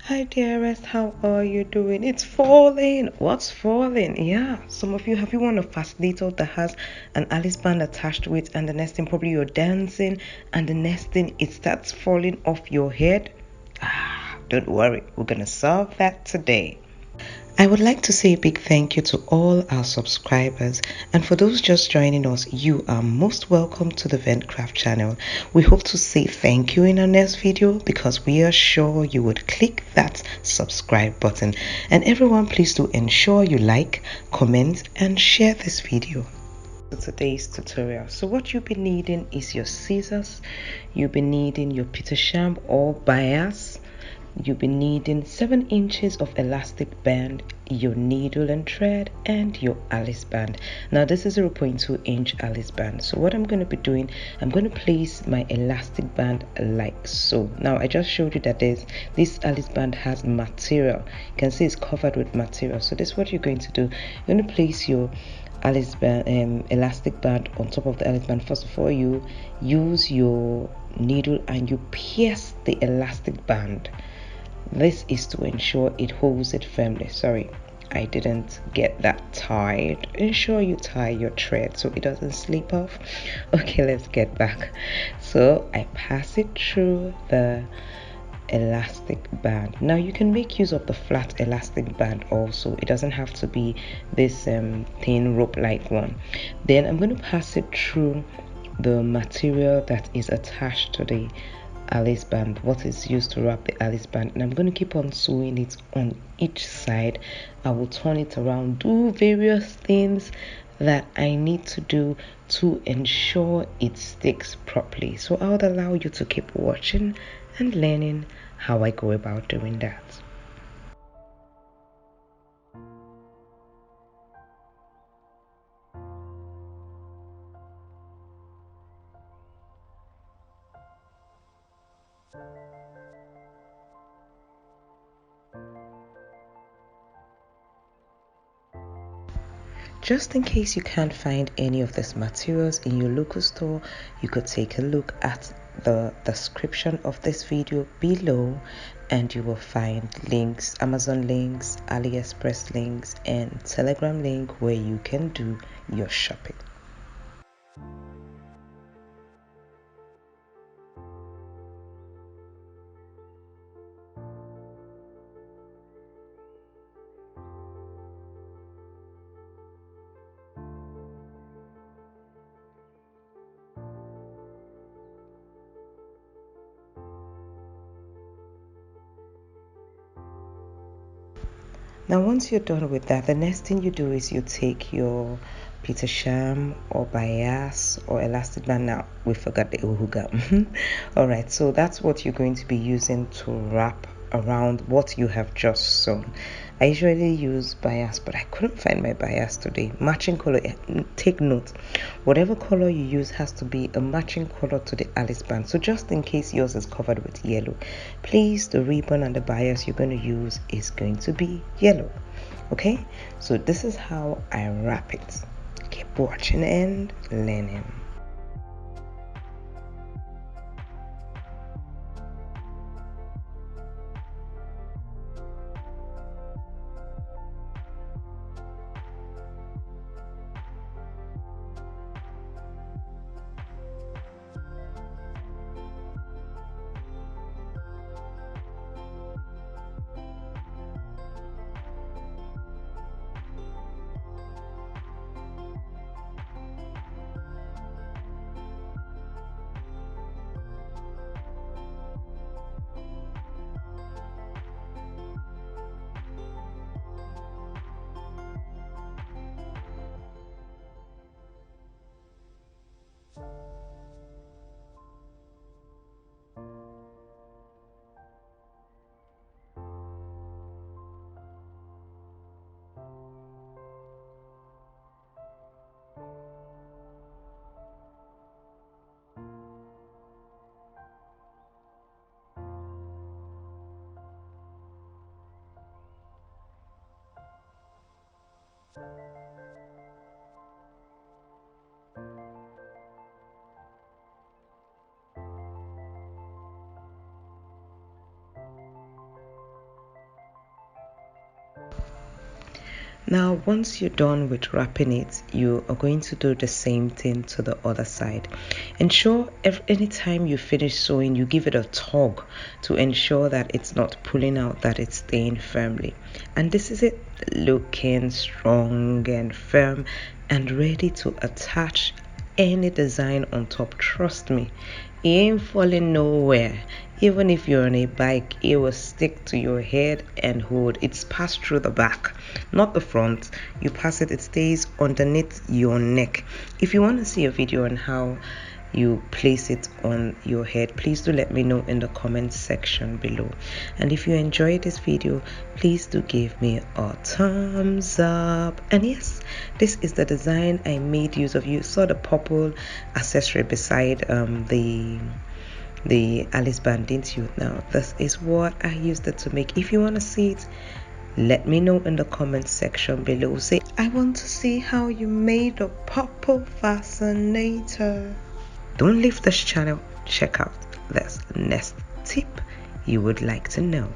Hi dearest, how are you doing? It's falling. What's falling? Yeah, some of you have you won a fascinator that has an Alice band attached to it, and the next thing probably you're dancing, and the next thing it starts falling off your head. Don't worry, we're gonna solve that today. I would like to say a big thank you to all our subscribers, and for those just joining us, you are most welcome to the Ventcraft channel. We hope to say thank you in our next video because we are sure you would click that subscribe button. And everyone, please do ensure you like, comment, and share this video. Today's tutorial. So what you'll be needing is your scissors, you'll be needing your Petersham or bias, you'll be needing 7 inches of elastic band, your needle and thread, and your Alice band. Now this is a 0.2 inch Alice band. So what I'm going to be doing, I'm going to place my elastic band like so. Now I just showed you that this Alice band has material. You can see it's covered with material. So this is what you're going to do. You're going to place your Alice band, elastic band on top of the Alice band. First of all, you use your needle and you pierce the elastic band. This is to ensure it holds it firmly. Sorry, I didn't get that tied. Ensure you tie your thread so it doesn't slip off. Okay, let's get back. So I pass it through the elastic band. Now you can make use of the flat elastic band also. It doesn't have to be this thin rope like one. Then I'm going to pass it through the material that is attached to the Alice band, what is used to wrap the Alice band, and I'm going to keep on sewing it on each side. I will turn it around, do various things that I need to do to ensure it sticks properly. So I would allow you to keep watching and learning how I go about doing that. Just in case you can't find any of these materials in your local store, you could take a look at the description of this video below and you will find links, Amazon links, AliExpress links, and Telegram link where you can do your shopping. Now once you're done with that, the next thing you do is you take your Petersham or bias or elastic band. Now we forgot the uhuga. All right, so that's what you're going to be using to wrap around what you have just sewn. I usually use bias, but I couldn't find my bias today. Matching color, take note, whatever color you use has to be a matching color to the Alice band. So just in case yours is covered with yellow, please, the ribbon and the bias you're going to use is going to be yellow. Okay, so this is how I wrap it. Keep watching and learning. Now once you're done with wrapping it, you are going to do the same thing to the other side. Ensure anytime you finish sewing, you give it a tug to ensure that it's not pulling out, that it's staying firmly. And this is it, looking strong and firm and ready to attach any design on top. Trust me, it ain't falling nowhere. Even if you're on a bike, it will stick to your head and hold. It's passed through the back, not the front. You pass it, it stays underneath your neck. If you want to see a video on how you place it on your head, please do let me know in the comment section below. And if you enjoyed this video, please do give me a thumbs up. And yes, this is the design I made use of. You saw the purple accessory beside the Alice band, didn't you? Now this is what I used it to make. If you want to see it, let me know in the comment section below. Say, I want to see how you made a purple fascinator. Don't leave this channel. Check out this next tip you would like to know.